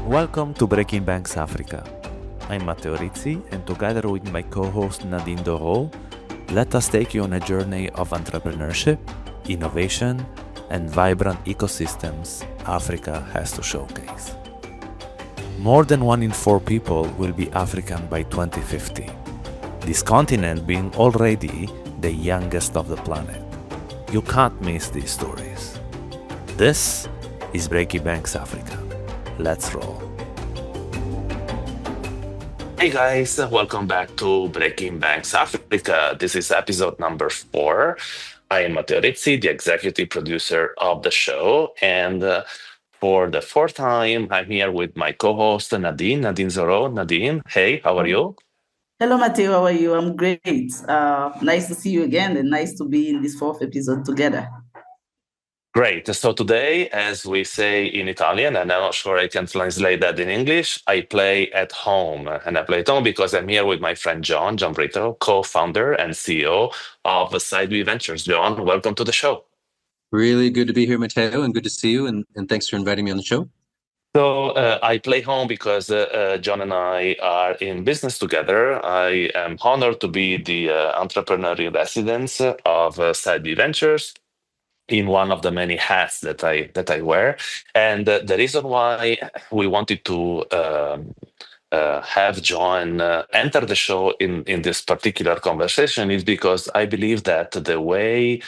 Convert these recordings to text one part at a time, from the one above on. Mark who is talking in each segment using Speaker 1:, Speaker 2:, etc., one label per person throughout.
Speaker 1: Welcome to Breaking Banks Africa. I'm Matteo Rizzi, and together with my co-host Nadine Zoro, let us take you on a journey of entrepreneurship, innovation, and vibrant ecosystems Africa has to showcase. More than 1 in 4 people will be African by 2050, this continent being already the youngest of the planet. You can't miss these stories. This is Breaking Banks Africa. Let's roll.
Speaker 2: Hey guys, welcome back to Breaking Banks Africa. This is episode number 4. I am Matteo Rizzi, the executive producer of the show. And for the fourth time, I'm here with my co-host Nadine Zoro. Nadine, hey, how are you?
Speaker 3: Hello, Matteo. How are you? I'm great. Nice to see you again and nice to be in this fourth episode together.
Speaker 2: Great. So today, as we say in Italian, and I'm not sure I can translate that in English, I play at home. And I play at home because I'm here with my friend John Brittell, co-founder and CEO of Sideway Ventures. John, welcome to the show.
Speaker 4: Really good to be here, Matteo, and good to see you. And thanks for inviting me on the show.
Speaker 2: So I play home because John and I are in business together. I am honored to be the entrepreneurial residence of Sideway Ventures in one of the many hats that I wear. And the reason why we wanted to have John enter the show in this particular conversation is because I believe that the way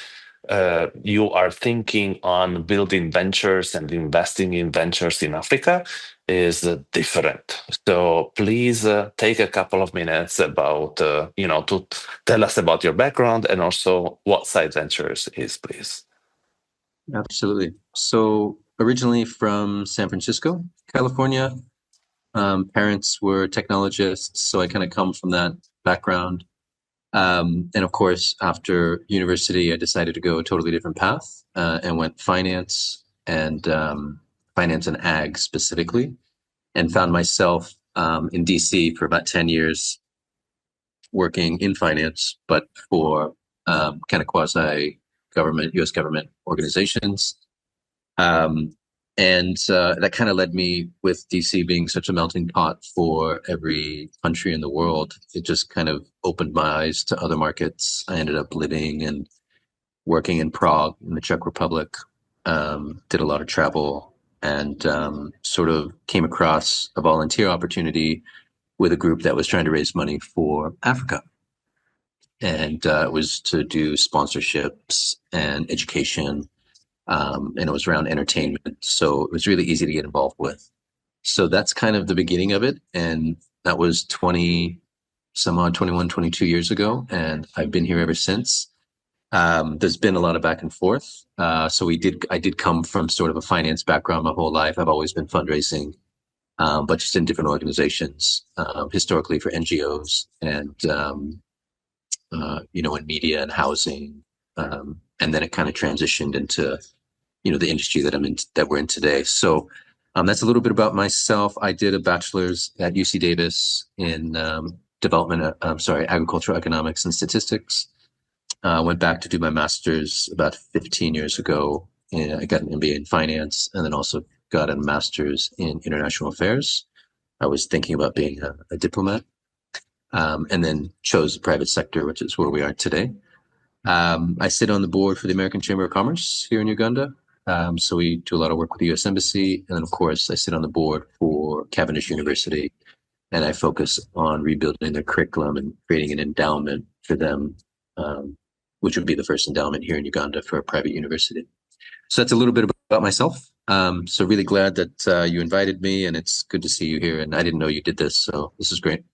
Speaker 2: you are thinking on building ventures and investing in ventures in Africa is different. So please take a couple of minutes about, to tell us about your background and also what Side Ventures is, please.
Speaker 4: Absolutely. So originally from San Francisco, California. Parents were technologists, so I kind of come from that background. And of course, after university, I decided to go a totally different path and went finance and ag specifically, and found myself in DC for about 10 years working in finance, but for kind of quasi-government, US government organizations. And that kind of led me, with DC being such a melting pot for every country in the world, it just kind of opened my eyes to other markets. I ended up living and working in Prague, in the Czech Republic, did a lot of travel, and sort of came across a volunteer opportunity with a group that was trying to raise money for Africa. And it was to do sponsorships and education. And it was around entertainment. So it was really easy to get involved with. So that's kind of the beginning of it. And that was 21, 22 years ago. And I've been here ever since. There's been a lot of back and forth. So I did come from sort of a finance background my whole life. I've always been fundraising, but just in different organizations, historically for NGOs and, in media and housing. And then it kind of transitioned into the industry that we're in today. So that's a little bit about myself. I did a bachelor's at UC Davis in agricultural economics and statistics. Went back to do my master's about 15 years ago. And I got an MBA in finance, and then also got a master's in international affairs. I was thinking about being a diplomat, and then chose the private sector, which is where we are today. I sit on the board for the American Chamber of Commerce here in Uganda. So we do a lot of work with the U.S. Embassy. And then, of course, I sit on the board for Cavendish University, and I focus on rebuilding their curriculum and creating an endowment for them, which would be the first endowment here in Uganda for a private university. So that's a little bit about myself. So really glad that you invited me, and it's good to see you here. And I didn't know you did this, so this is great.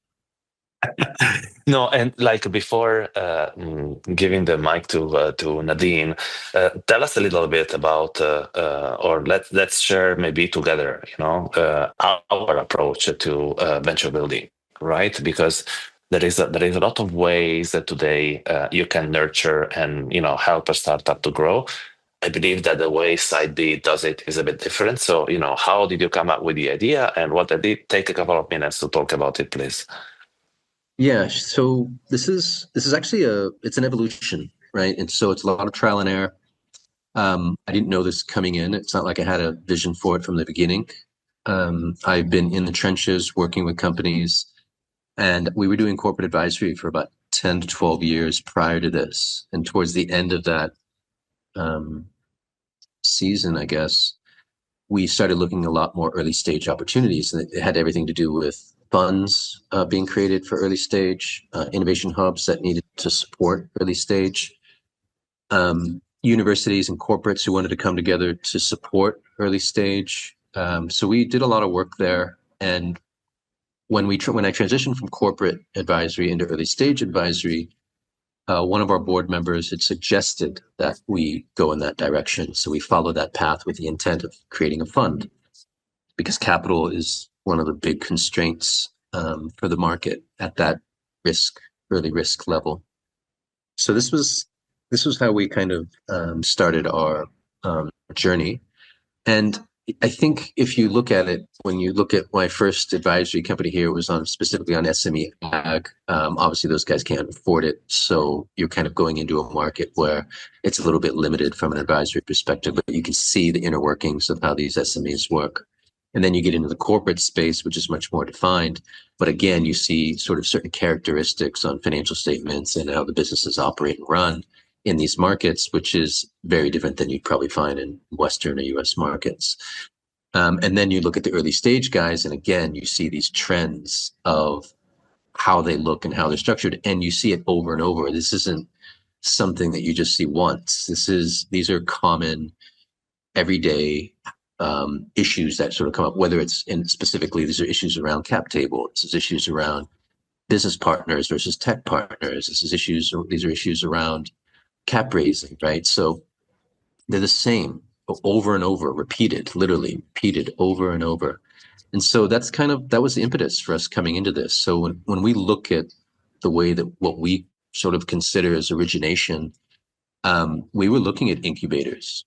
Speaker 2: No, and like before giving the mic to Nadine, tell us a little bit about, or let's share maybe together, our approach to venture building, right? Because there is a lot of ways that today you can nurture and help a startup to grow. I believe that the way Side B does it is a bit different. So how did you come up with the idea, and what I did? Take a couple of minutes to talk about it, please.
Speaker 4: Yeah, so this is actually it's an evolution, right? And so it's a lot of trial and error. I didn't know this coming in. It's not like I had a vision for it from the beginning. I've been in the trenches working with companies, and we were doing corporate advisory for about 10 to 12 years prior to this. And towards the end of that season, I guess, we started looking a lot more early stage opportunities. And it had everything to do with funds being created for early stage, innovation hubs that needed to support early stage, universities and corporates who wanted to come together to support early stage. So we did a lot of work there. And when I transitioned from corporate advisory into early stage advisory, one of our board members had suggested that we go in that direction. So we followed that path with the intent of creating a fund, because capital is one of the big constraints for the market at that early risk level. So this was how we kind of started our journey. And I think if you look at it, when you look at my first advisory company here, it was specifically on SME ag. Obviously, those guys can't afford it. So you're kind of going into a market where it's a little bit limited from an advisory perspective, but you can see the inner workings of how these SMEs work. And then you get into the corporate space, which is much more defined. But again, you see sort of certain characteristics on financial statements and how the businesses operate and run in these markets, which is very different than you'd probably find in Western or US markets. And then you look at the early stage guys, and again, you see these trends of how they look and how they're structured, and you see it over and over. This isn't something that you just see once. These are common, everyday issues that sort of come up, whether it's specifically, these are issues around cap table, this is issues around business partners versus tech partners, these are issues around cap raising, right? So they're the same over and over, literally repeated over and over. And so that was the impetus for us coming into this. So when we look at the way that what we sort of consider as origination, we were looking at incubators.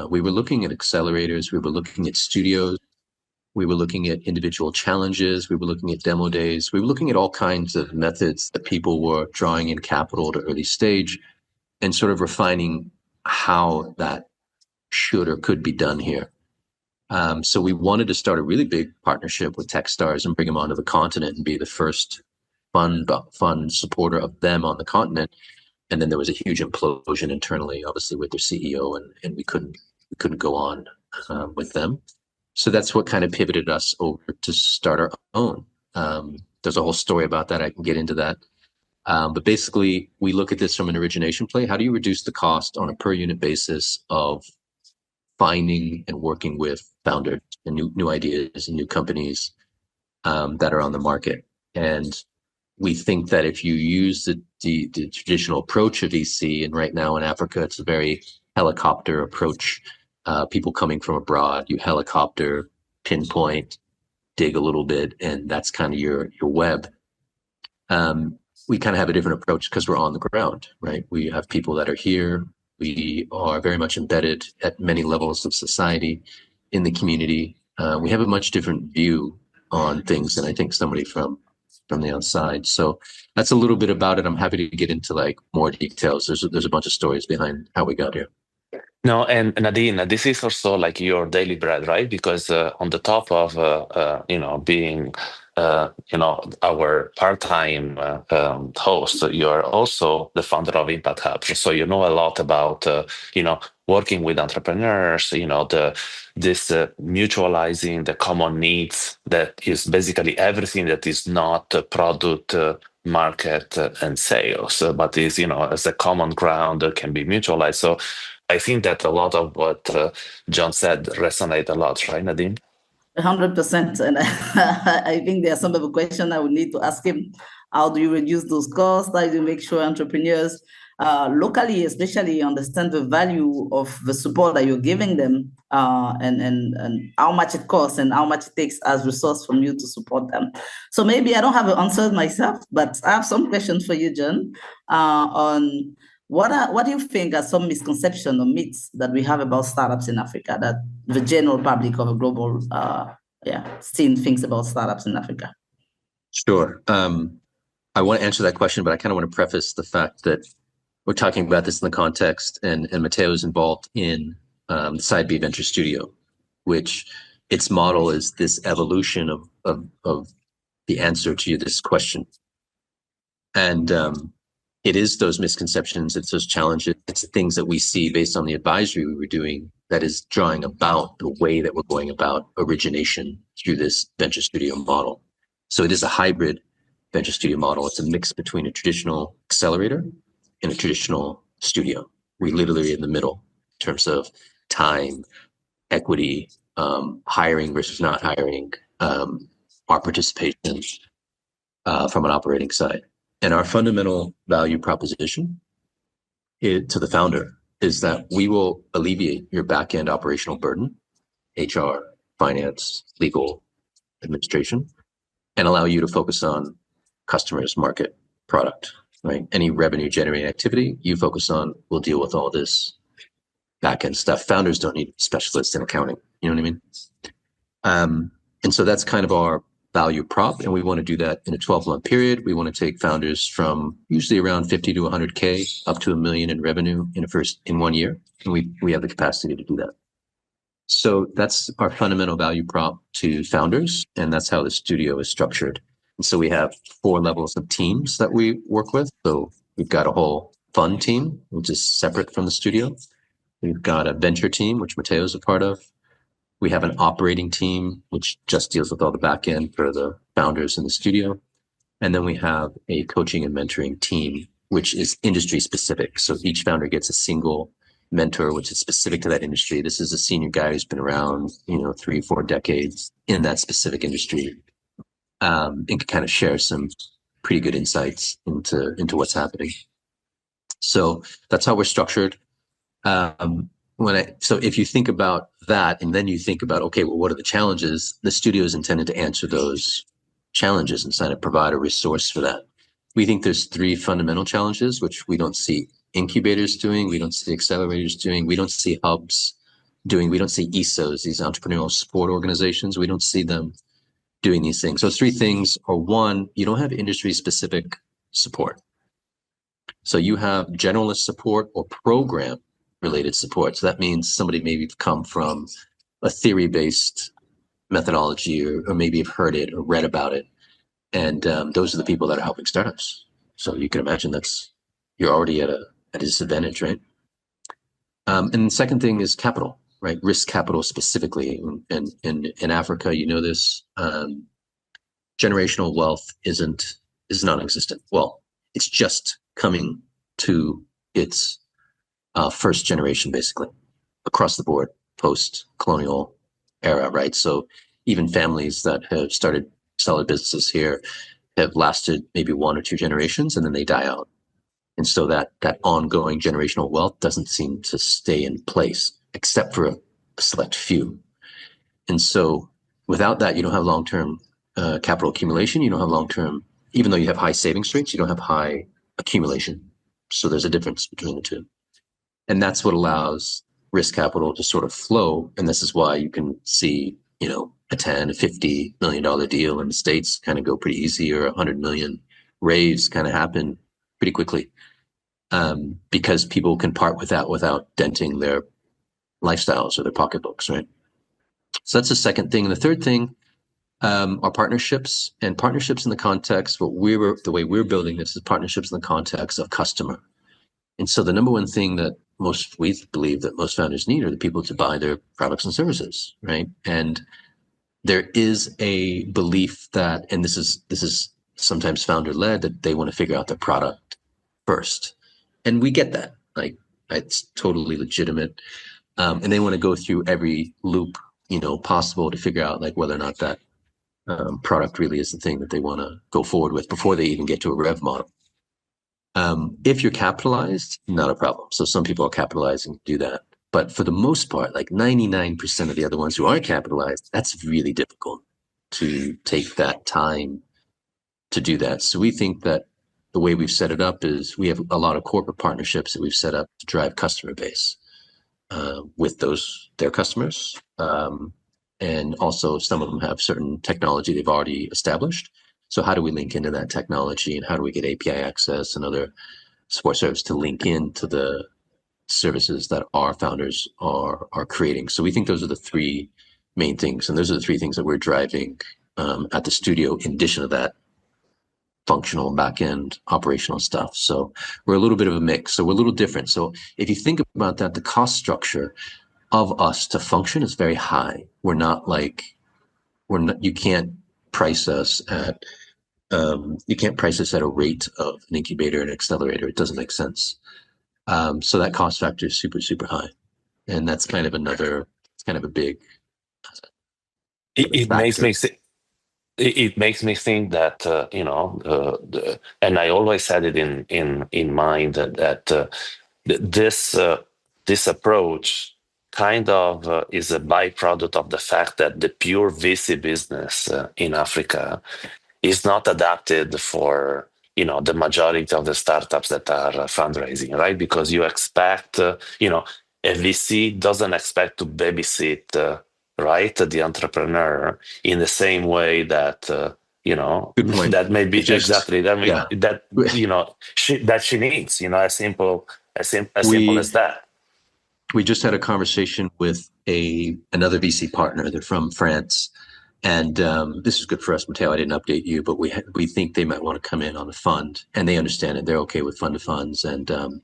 Speaker 4: We were looking at accelerators. We were looking at studios. We were looking at individual challenges. We were looking at demo days. We were looking at all kinds of methods that people were drawing in capital to early stage and sort of refining how that should or could be done here. So we wanted to start a really big partnership with Techstars and bring them onto the continent and be the first fund supporter of them on the continent. And then there was a huge implosion internally, obviously, with their CEO, and we couldn't go on with them. So that's what kind of pivoted us over to start our own. There's a whole story about that. I can get into that. But basically, we look at this from an origination play. How do you reduce the cost on a per unit basis of finding and working with founders and new ideas and new companies that are on the market? And we think that if you use the traditional approach of VC, and right now in Africa, it's a very helicopter approach. People coming from abroad, you helicopter, pinpoint, dig a little bit, and that's kind of your web. We kind of have a different approach because we're on the ground, right? We have people that are here. We are very much embedded at many levels of society, in the community. We have a much different view on things than I think somebody from the outside. So that's a little bit about it. I'm happy to get into like more details. There's a bunch of stories behind how we got here.
Speaker 2: No, and Nadine, this is also like your daily bread, right? Because on the top of being our part-time host, you are also the founder of Impact Hub. So you know a lot about working with entrepreneurs. This mutualizing the common needs, that is basically everything that is not product. Market and sales, but is as a common ground that can be mutualized. So I think that a lot of what John said resonate a lot, right, Nadine?
Speaker 3: 100%. And I think there are some of the questions I would need to ask him. How do you reduce those costs? How do you make sure entrepreneurs locally, especially, understand the value of the support that you're giving them, and how much it costs and how much it takes as resource from you to support them? So maybe I don't have an answer myself, but I have some questions for you, John, on what do you think are some misconceptions or myths that we have about startups in Africa that the general public or the global scene thinks about startups in Africa?
Speaker 4: Sure. I want to answer that question, but I kind of want to preface the fact that we're talking about this in the context, and Matteo is involved in the Side B Venture Studio, which its model is this evolution of the answer to this question. And it is those misconceptions, it's those challenges, it's the things that we see based on the advisory we were doing that is drawing about the way that we're going about origination through this venture studio model. So it is a hybrid venture studio model. It's a mix between a traditional accelerator and a traditional studio. We literally in the middle in terms of time, equity, hiring versus not hiring, our participation from an operating side. And our fundamental value proposition to the founder is that we will alleviate your back-end operational burden, HR, finance, legal, administration, and allow you to focus on customers, market, product, right? Any revenue generating activity you focus on will deal with all this back-end stuff. Founders don't need specialists in accounting. You know what I mean? And so that's kind of our value prop, and we want to do that in a 12-month period. We want to take founders from usually around 50 to 100K up to $1 million in revenue in 1 year, and we have the capacity to do that. So that's our fundamental value prop to founders, and that's how the studio is structured. And so we have 4 levels of teams that we work with. So we've got a whole fund team, which is separate from the studio. We've got a venture team, which Matteo is a part of. We have an operating team, which just deals with all the back end for the founders in the studio. And then we have a coaching and mentoring team, which is industry specific. So each founder gets a single mentor, which is specific to that industry. This is a senior guy who's been around, 3-4 decades in that specific industry, and can kind of share some pretty good insights into what's happening. So that's how we're structured. So if you think about that, and then you think about, okay, well, what are the challenges? The studio is intended to answer those challenges and kind of provide a resource for that. We think there's 3 fundamental challenges, which we don't see incubators doing, we don't see accelerators doing, we don't see hubs doing, we don't see ESOs, these entrepreneurial support organizations, we don't see them doing these things. So 3 things are: 1, you don't have industry specific support. So you have generalist support or program related support. So that means somebody maybe come from a theory-based methodology, or maybe have heard it or read about it. And those are the people that are helping startups. So you can imagine you're already at a disadvantage, right? And the second thing is capital, right? Risk capital specifically. And in Africa, this, generational wealth is non-existent. Well, it's just coming to its first generation, basically, across the board, post-colonial era, right? So even families that have started solid businesses here have lasted maybe 1 or 2 generations, and then they die out. And so that ongoing generational wealth doesn't seem to stay in place, except for a select few. And so without that, you don't have long-term capital accumulation. You don't have long-term, even though you have high savings rates, you don't have high accumulation. So there's a difference between the two. And that's what allows risk capital to sort of flow. And this is why you can see, a $10, $50 million deal in the States kind of go pretty easy, or 100 million raise kind of happen pretty quickly, because people can part with that without denting their lifestyles or their pocketbooks, right? So that's the second thing. And the third thing are partnerships, and partnerships in the context, the way we're building this is partnerships in the context of customer. And so the number one thing that we believe that most founders need are the people to buy their products and services, right? And there is a belief that, and this is sometimes founder led, that they want to figure out their product first. And we get that, like, it's totally legitimate. And they want to go through every loop, possible to figure out like whether or not that product really is the thing that they want to go forward with before they even get to a rev model. If you're capitalized, not a problem. So some people are capitalizing to do that. But for the most part, like 99% of the other ones who aren't capitalized, that's really difficult to take that time to do that. So we think that the way we've set it up is we have a lot of corporate partnerships that we've set up to drive customer base with their customers. And also some of them have certain technology they've already established. So how do we link into that technology, and how do we get API access and other support service to link into the services that our founders are creating? So we think those are the 3 main things. And those are the three things that we're driving at the studio, in addition to that functional back-end operational stuff. So we're a little bit of a mix. So we're a little different. So if you think about that, the cost structure of us to function is very high. You can't price us at a rate of an incubator and accelerator. It doesn't make sense. So that cost factor is super, super high. And that's kind of a big
Speaker 2: It makes
Speaker 4: factor.
Speaker 2: me it makes me think that and I always had it in mind that this approach kind of is a byproduct of the fact that the pure VC business in Africa is not adapted for the majority of the startups that are fundraising, right? Because you expect a VC doesn't expect to babysit right the entrepreneur in the same way that
Speaker 4: Good point.
Speaker 2: that may be exactly that
Speaker 4: Yeah.
Speaker 2: that she needs as simple as that.
Speaker 4: We just had a conversation with another VC partner. They're from France. And this is good for us, Matteo. I didn't update you, but we think they might want to come in on a fund, and they understand it. They're okay with fund of funds. And when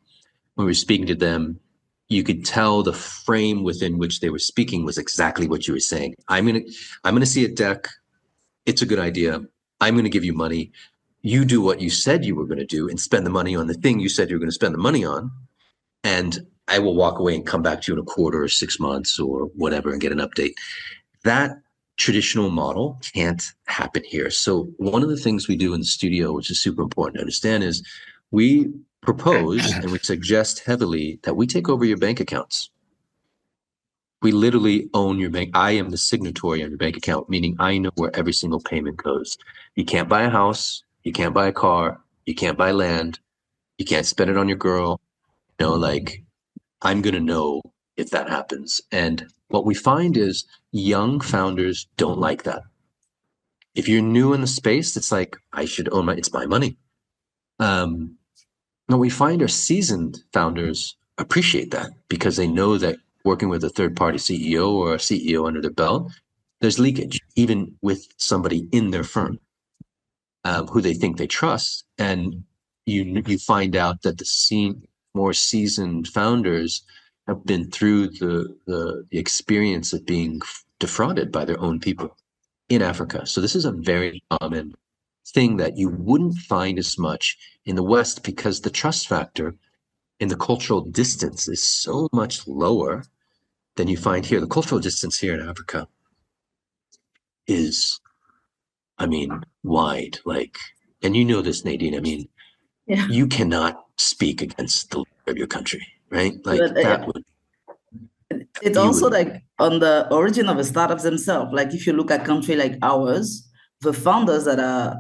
Speaker 4: we were speaking to them, you could tell the frame within which they were speaking was exactly what you were saying. I'm gonna see a deck. It's a good idea. I'm gonna give you money. You do what you said you were gonna do and spend the money on the thing you said you were gonna spend the money on, and I will walk away and come back to you in a quarter or 6 months or whatever and get an update. That traditional model can't happen here. So one of the things we do in the studio, which is super important to understand, is we propose and we suggest heavily that we take over your bank accounts. We literally own your bank. I am the signatory on your bank account, meaning I know where every single payment goes. You can't buy a house. You can't buy a car. You can't buy land. You can't spend it on your girl. I'm going to know if that happens. And what we find is young founders don't like that. If you're new in the space, it's like, I should own it's my money. What we find are seasoned founders appreciate that because they know that working with a third-party CEO or a CEO under their belt, there's leakage, even with somebody in their firm who they think they trust. And you find out that the more seasoned founders have been through the experience of being defrauded by their own people in Africa. So this is a very common thing that you wouldn't find as much in the West because the trust factor and the cultural distance is so much lower than you find here. The cultural distance here in Africa is, wide. And you know this, Nadine.
Speaker 3: Yeah.
Speaker 4: You cannot speak against the leader of your country, right?
Speaker 3: It's also like on the origin of the startups themselves. Like if you look at a country like ours, the founders that are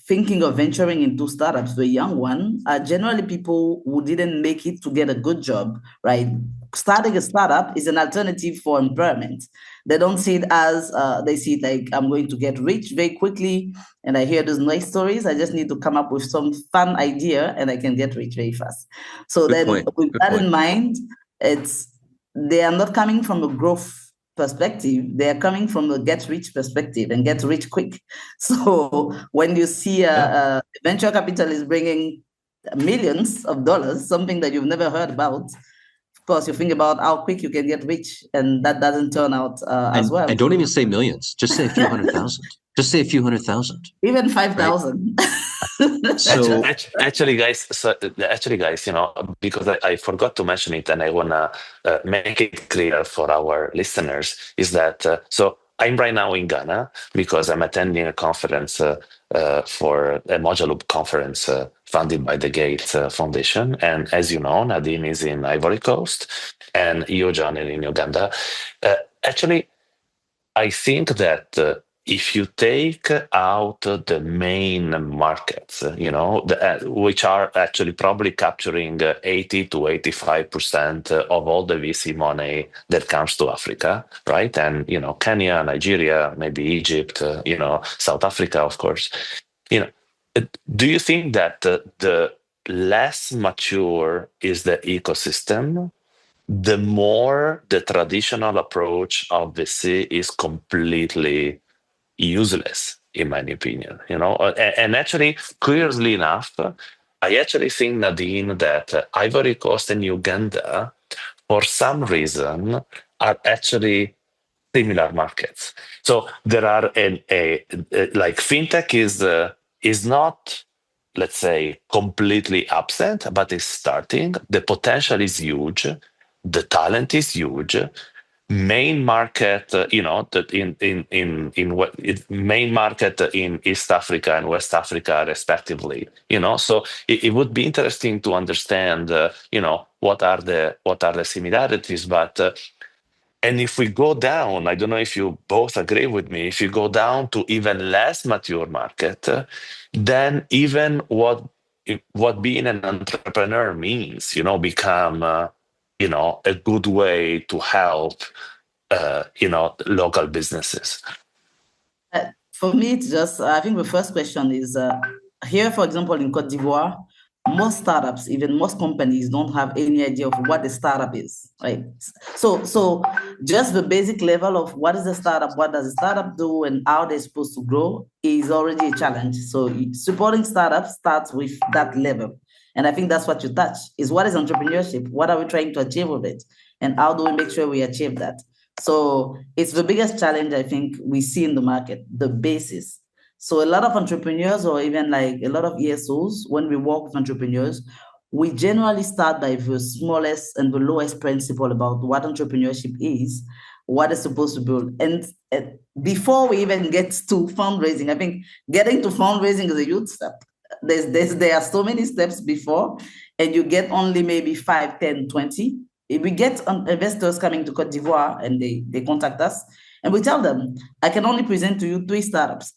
Speaker 3: thinking of venturing into startups, the young one, are generally people who didn't make it to get a good job, right? Starting a startup is an alternative for employment. They don't see it as, they see it like, I'm going to get rich very quickly. And I hear those nice stories. I just need to come up with some fun idea and I can get rich very fast. So with that in mind, they are not coming from a growth perspective. They are coming from a get rich perspective and get rich quick. So when you see a venture capital is bringing millions of dollars, something that you've never heard about, of course, you think about how quick you can get rich, and that doesn't turn out as well.
Speaker 4: And don't even say millions. Just say a few hundred thousand. Just say a few 100,000.
Speaker 3: Even 5,000.
Speaker 4: Right? So
Speaker 2: actually, guys, because I forgot to mention it, and I wanna make it clear for our listeners, is that so I'm right now in Ghana because I'm attending a conference for a Moja Loop conference funded by the Gates Foundation. And as you know, Nadine is in Ivory Coast and you, John, are in Uganda. Actually, I think that if you take out the main markets, which are actually probably capturing 80 to 85% of all the VC money that comes to Africa, right? And, Kenya, Nigeria, maybe Egypt, South Africa, of course. Do you think that the less mature is the ecosystem, the more the traditional approach of VC is completely useless, in my opinion. And actually, curiously enough, I actually think, Nadine, that Ivory Coast and Uganda, for some reason, are actually similar markets. So there are like fintech is not, let's say, completely absent, but is starting. The potential is huge. The talent is huge. Main market, that main market in East Africa and West Africa, respectively. So it would be interesting to understand, what are the similarities, but. And if we go down, I don't know if you both agree with me, if you go down to even less mature market, then even what being an entrepreneur means, become, a good way to help, local businesses.
Speaker 3: For me, it's just, I think the first question is here, for example, in Cote d'Ivoire, most startups, even most companies, don't have any idea of what a startup is, right? So just the basic level of what is a startup, what does a startup do, and how they're supposed to grow is already a challenge. So supporting startups starts with that level. And I think that's what you touch, is what is entrepreneurship? What are we trying to achieve with it? And how do we make sure we achieve that? So it's the biggest challenge I think we see in the market, the basis. So a lot of entrepreneurs, or even like a lot of ESOs, when we work with entrepreneurs, we generally start by the smallest and the lowest principle about what entrepreneurship is, what it's supposed to build. And before we even get to fundraising, I think getting to fundraising is a huge step. There are so many steps before, and you get only maybe 5, 10, 20. If we get investors coming to Cote d'Ivoire and they contact us, and we tell them, I can only present to you 3 startups.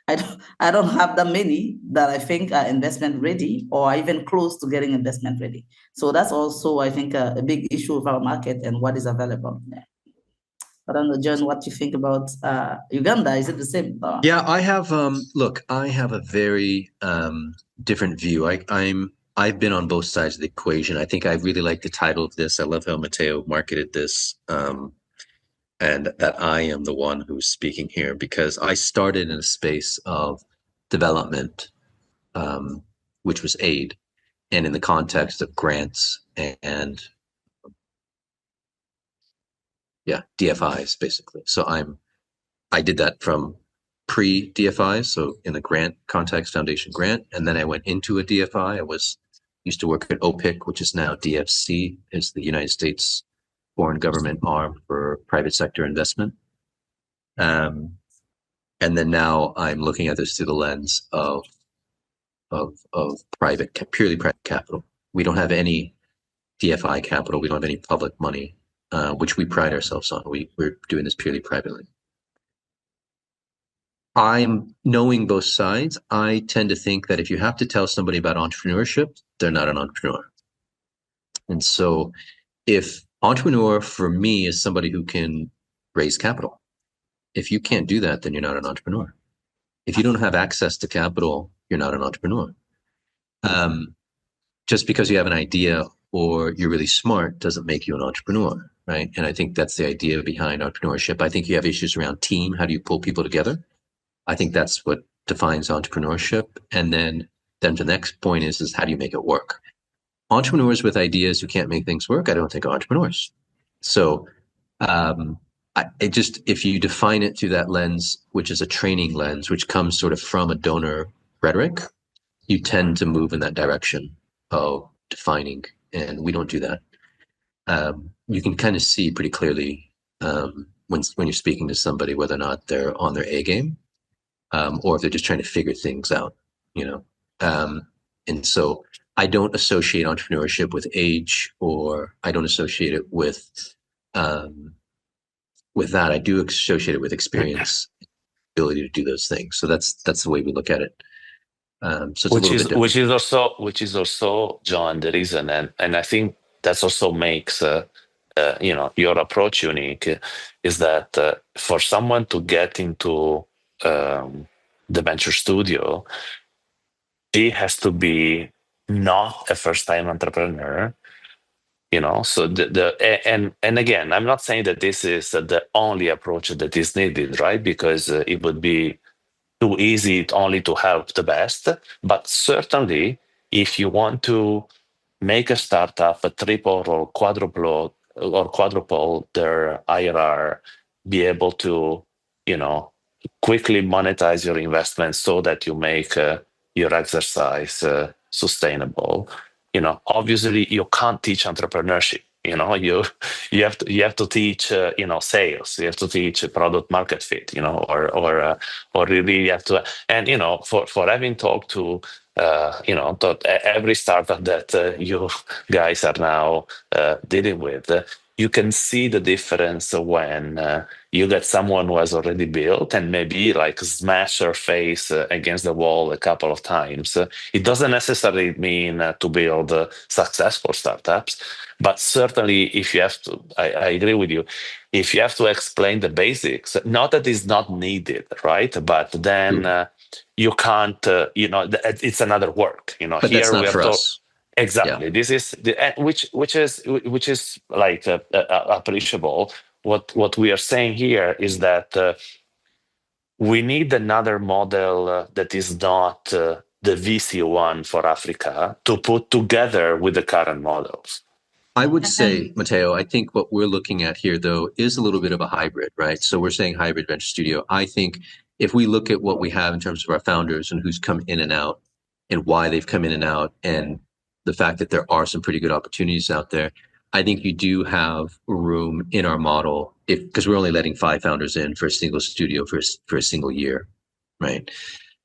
Speaker 3: I don't have that many that I think are investment ready or even close to getting investment ready. So that's also, I think, a big issue of our market and what is available there. I don't know, John, what you think about Uganda? Is it the same?
Speaker 4: Yeah, I have. Look, I have a very different view. I've been on both sides of the equation. I think I really like the title of this. I love how Matteo marketed this, and that I am the one who's speaking here, because I started in a space of development, which was aid, and in the context of grants and DFIs, basically. So I did that from pre-DFI, so in the grant context, foundation grant, and then I went into a DFI. Used to work at OPIC, which is now DFC, is the United States foreign government arm for private sector investment. And then now I'm looking at this through the lens of purely private capital. We don't have any DFI capital. We don't have any public money, which we pride ourselves on. We're doing this purely privately. I'm knowing both sides. I tend to think that if you have to tell somebody about entrepreneurship, they're not an entrepreneur. And so if entrepreneur for me is somebody who can raise capital, if you can't do that, then you're not an entrepreneur. If you don't have access to capital, you're not an entrepreneur. Just because you have an idea or you're really smart doesn't make you an entrepreneur, right? And I think that's the idea behind entrepreneurship. I think you have issues around team. How do you pull people together? I think that's what defines entrepreneurship. And then the next point is how do you make it work? Entrepreneurs with ideas who can't make things work, I don't think are entrepreneurs. So if you define it through that lens, which is a training lens, which comes sort of from a donor rhetoric, you tend to move in that direction of defining, and we don't do that. You can kind of see pretty clearly when you're speaking to somebody whether or not they're on their A game, or if they're just trying to figure things out, and so I don't associate entrepreneurship with age, or I don't associate it with that. I do associate it with experience, ability to do those things. So that's the way we look at it. So it's
Speaker 2: which is also, John, the reason, and I think that's also makes your approach unique, is that for someone to get into the venture studio, he has to be not a first-time entrepreneur, So and again, I'm not saying that this is the only approach that is needed, right? Because it would be too easy only to help the best. But certainly, if you want to make a startup a triple or quadruple their IRR, be able to, quickly monetize your investment so that you make your exercise sustainable. Obviously you can't teach entrepreneurship. You have to teach sales. You have to teach product market fit. Or really you have to. And for having talked to every startup that you guys are now dealing with, you can see the difference when you get someone who has already built and maybe like smash their face against the wall a couple of times. It doesn't necessarily mean to build successful startups, but certainly if you have to, I agree with you, if you have to explain the basics, not that it's not needed, right? But then you can't, it's another work.
Speaker 4: But
Speaker 2: Here
Speaker 4: that's not
Speaker 2: we are
Speaker 4: for us.
Speaker 2: exactly.
Speaker 4: Yeah.
Speaker 2: This is which is like appreciable. What we are saying here is that we need another model that is not the VC one for Africa to put together with the current models.
Speaker 4: I would say, Matteo, I think what we're looking at here, though, is a little bit of a hybrid, right? So we're saying hybrid venture studio. I think if we look at what we have in terms of our founders and who's come in and out and why they've come in and out and the fact that there are some pretty good opportunities out there, I think you do have room in our model because we're only letting 5 founders in for a single studio for a single year, right?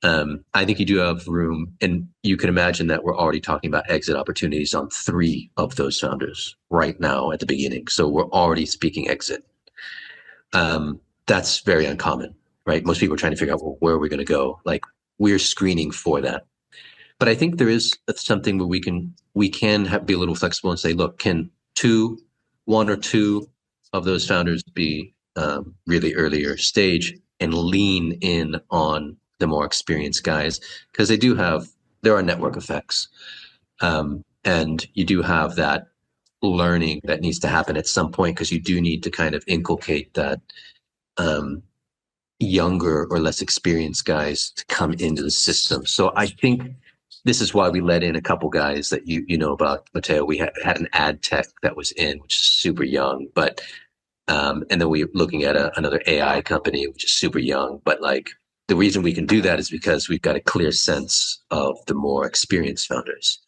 Speaker 4: I think you do have room, and you can imagine that we're already talking about exit opportunities on 3 of those founders right now at the beginning. So we're already speaking exit. That's very uncommon, right? Most people are trying to figure out, well, where are we going to go? Like, we're screening for that. But I think there is something where we can be a little flexible and say, look, can 1 or 2 of those founders be really earlier stage and lean in on the more experienced guys, because there are network effects, and you do have that learning that needs to happen at some point, because you do need to kind of inculcate that younger or less experienced guys to come into the system. So I think this is why we let in a couple guys that you know about, Matteo. We had an ad tech that was in, which is super young, but and then we're looking at another AI company, which is super young, but like, the reason we can do that is because we've got a clear sense of the more experienced founders.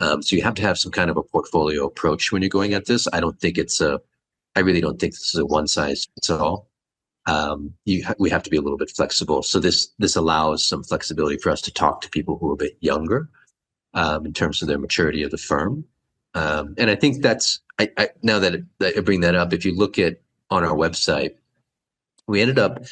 Speaker 4: So you have to have some kind of a portfolio approach when you're going at this. I really don't think this is a one size fits all. We have to be a little bit flexible. So this allows some flexibility for us to talk to people who are a bit younger in terms of their maturity of the firm. And I think that's, now that I bring that up, if you look at on our website, we ended up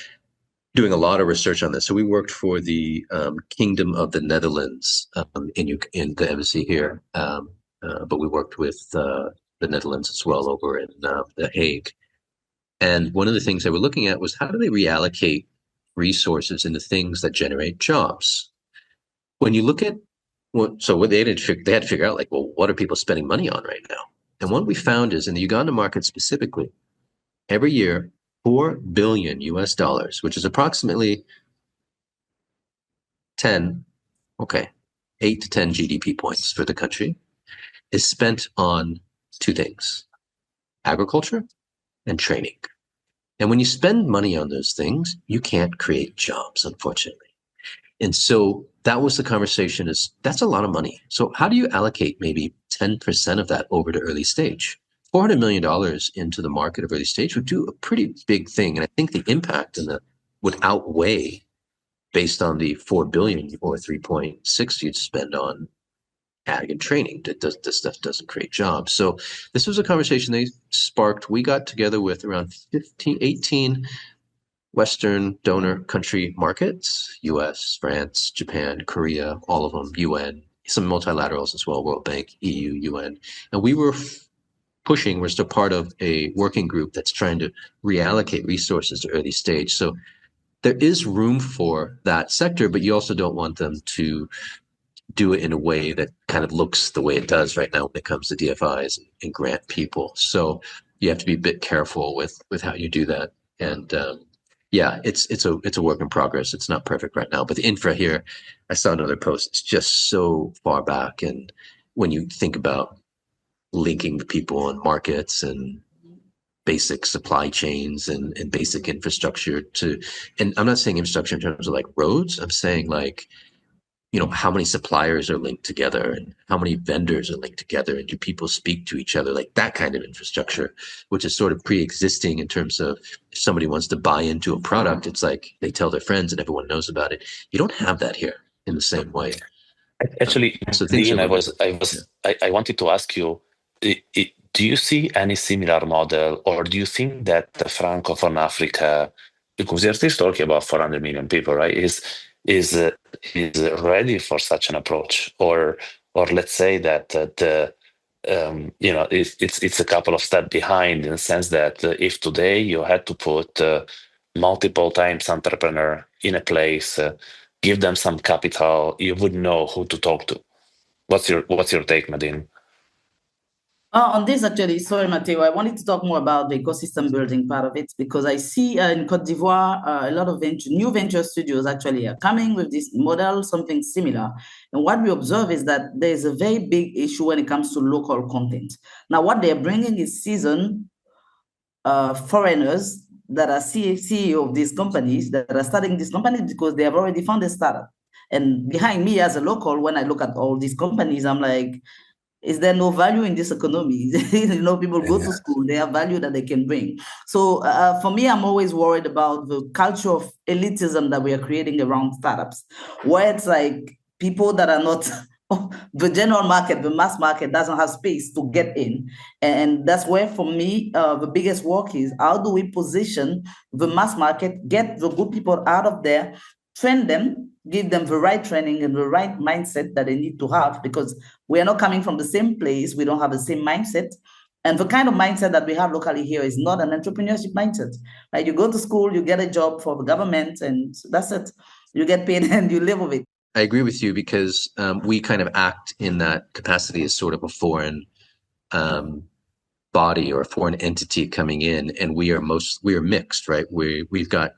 Speaker 4: doing a lot of research on this. So we worked for the Kingdom of the Netherlands in the embassy here, but we worked with the Netherlands as well over in The Hague. And one of the things they were looking at was, how do they reallocate resources into things that generate jobs? When you look at they had to figure out, like, well, what are people spending money on right now? And what we found is, in the Uganda market specifically, every year, $4 billion, which is approximately 8 to 10 GDP points for the country, is spent on 2 things: agriculture and training. And when you spend money on those things, you can't create jobs, unfortunately. And so that was the conversation, is that's a lot of money. So how do you allocate maybe 10% of that over to early stage? $400 million into the market of early stage would do a pretty big thing. And I think the impact would outweigh, based on the 4 billion or 3.6 you'd spend on ag and training. This stuff doesn't create jobs. So this was a conversation they sparked. We got together with around 18 Western donor country markets: US, France, Japan, Korea, all of them, UN, some multilaterals as well, World Bank, EU, UN. And we were we're still part of a working group that's trying to reallocate resources to early stage. So there is room for that sector, but you also don't want them to do it in a way that kind of looks the way it does right now when it comes to DFIs and grant people. So you have to be a bit careful with how you do that. And yeah, it's a work in progress. It's not perfect right now, but the infra here, I saw another post. It's just so far back, and when you think about linking people and markets and basic supply chains and basic infrastructure to, and I'm not saying infrastructure in terms of like roads. I'm saying like, how many suppliers are linked together and how many vendors are linked together and do people speak to each other, like that kind of infrastructure, which is sort of pre-existing in terms of if somebody wants to buy into a product, it's like they tell their friends and everyone knows about it. You don't have that here in the same way.
Speaker 2: Actually,
Speaker 4: So things
Speaker 2: Dean,
Speaker 4: are
Speaker 2: I wanted to ask you, do you see any similar model, or do you think that the Francophone Africa, because we are still talking about 400 million people, right, is ready for such an approach, or let's say that it's a couple of steps behind in the sense that if today you had to put multiple times entrepreneur in a place, give them some capital, you would know who to talk to. What's your take, Nadine?
Speaker 3: On this, actually, sorry, Matteo, I wanted to talk more about the ecosystem building part of it, because I see in Cote d'Ivoire, a lot of new venture studios actually are coming with this model, something similar. And what we observe is that there's a very big issue when it comes to local content. Now, what they're bringing is seasoned foreigners that are CEO of these companies, that are starting these companies because they have already found a startup. And behind me as a local, when I look at all these companies, I'm like, is there no value in this economy? People go to school, they have value that they can bring. So for me, I'm always worried about the culture of elitism that we are creating around startups, where it's like people that are not the general market, the mass market doesn't have space to get in. And that's where, for me, the biggest work is how do we position the mass market, get the good people out of there, train them, give them the right training and the right mindset that they need to have, because we are not coming from the same place. We don't have the same mindset. And the kind of mindset that we have locally here is not an entrepreneurship mindset. Like, you go to school, you get a job for the government, and that's it. You get paid and you live with it.
Speaker 4: I agree with you because we kind of act in that capacity as sort of a foreign body or a foreign entity coming in, and we are mixed, right? We've got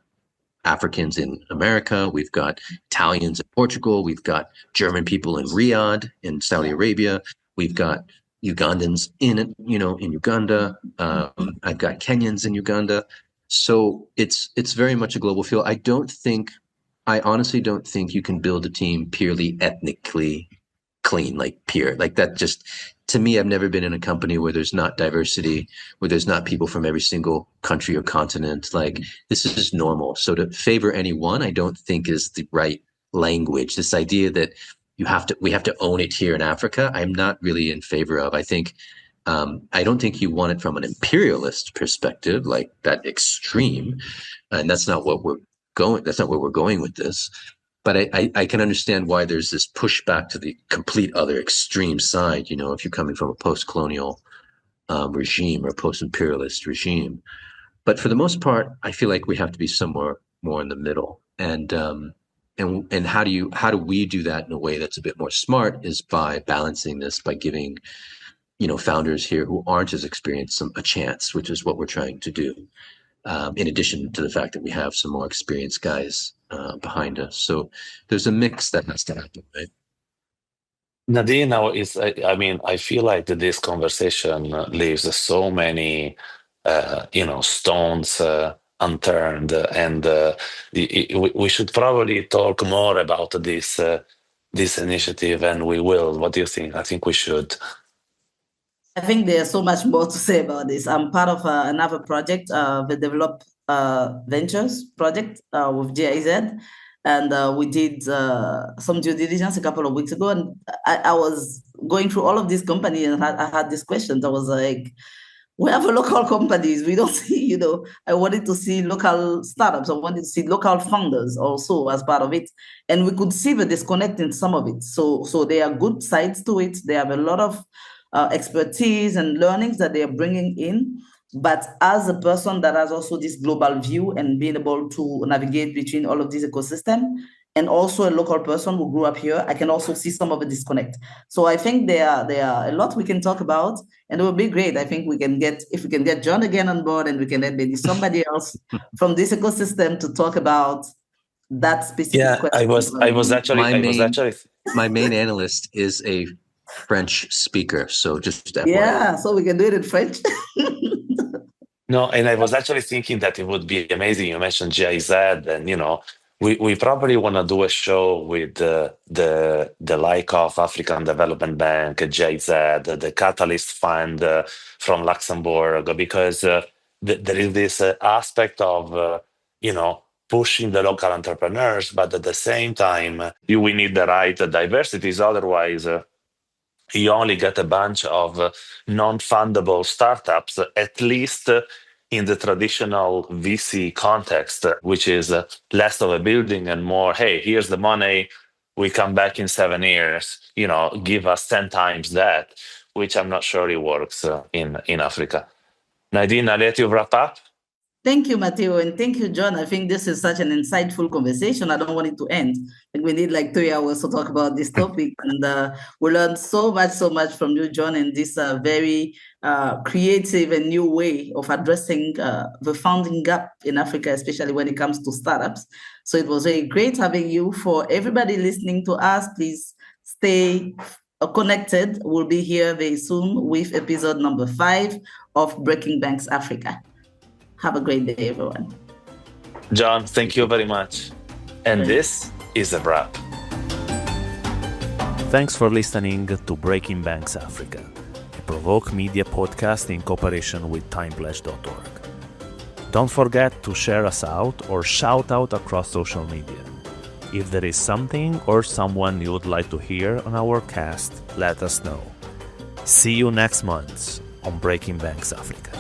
Speaker 4: Africans in America, we've got Italians in Portugal, we've got German people in Riyadh in Saudi Arabia, we've got Ugandans in Uganda, I've got Kenyans in Uganda. So it's very much a global feel. I honestly don't think you can build a team purely ethnically clean, like pure, like that. Just, to me, I've never been in a company where there's not diversity, where there's not people from every single country or continent. Like, this is just normal. So to favor anyone, I don't think is the right language. This idea that we have to own it here in Africa, I'm not really in favor of. I think, I don't think you want it from an imperialist perspective, like that extreme. And that's not what we're going with this. But I can understand why there's this pushback to the complete other extreme side, if you're coming from a post-colonial regime or post-imperialist regime. But for the most part, I feel like we have to be somewhere more in the middle. And how do we do that in a way that's a bit more smart is by balancing this, by giving, founders here who aren't as experienced a chance, which is what we're trying to do. In addition to the fact that we have some more experienced guys behind us. So there's a mix that has to happen, right?
Speaker 2: Nadine, now I feel like that this conversation leaves so many, stones unturned, and we should probably talk more about this initiative, and we will. What do you think? I think we should.
Speaker 3: I think there's so much more to say about this. I'm part of another project, the Develop Ventures project with GIZ. And we did some due diligence a couple of weeks ago. And I was going through all of these companies, and I had these questions. I was like, we have local companies. We don't see, I wanted to see local startups. I wanted to see local founders also as part of it. And we could see the disconnect in some of it. So there are good sides to it. They have a lot of expertise and learnings that they are bringing in. But as a person that has also this global view and being able to navigate between all of these ecosystems, and also a local person who grew up here, I can also see some of the disconnect. So I think there are a lot we can talk about, and it would be great. I think if we can get John again on board, and we can let maybe somebody else from this ecosystem to talk about that specific question.
Speaker 4: My main analyst is a French speaker, so just FYI.
Speaker 3: Yeah, so we can do it in French.
Speaker 2: No, and I was actually thinking that it would be amazing. You mentioned GIZ, and we probably want to do a show with the like of African Development Bank, GIZ, the Catalyst Fund from Luxembourg, because there is this aspect of pushing the local entrepreneurs, but at the same time, we need the right diversities. Otherwise, you only get a bunch of non-fundable startups, at least in the traditional VC context, which is less of a building and more, hey, here's the money, we come back in 7 years, give us 10 times that, which I'm not sure it works in Africa. Nadine, I'll let you wrap up.
Speaker 3: Thank you, Matteo, and thank you, John. I think this is such an insightful conversation. I don't want it to end. And we need like 3 hours to talk about this topic. And we learned so much from you, John, in this very creative and new way of addressing the funding gap in Africa, especially when it comes to startups. So it was very great having you. For everybody listening to us, please stay connected. We'll be here very soon with episode number 5 of Breaking Banks Africa. Have a great day, everyone.
Speaker 2: John, thank you very much. And this is a wrap.
Speaker 1: Thanks for listening to Breaking Banks Africa, a Provoke Media podcast in cooperation with timepledge.org. Don't forget to share us out or shout out across social media. If there is something or someone you would like to hear on our cast, let us know. See you next month on Breaking Banks Africa.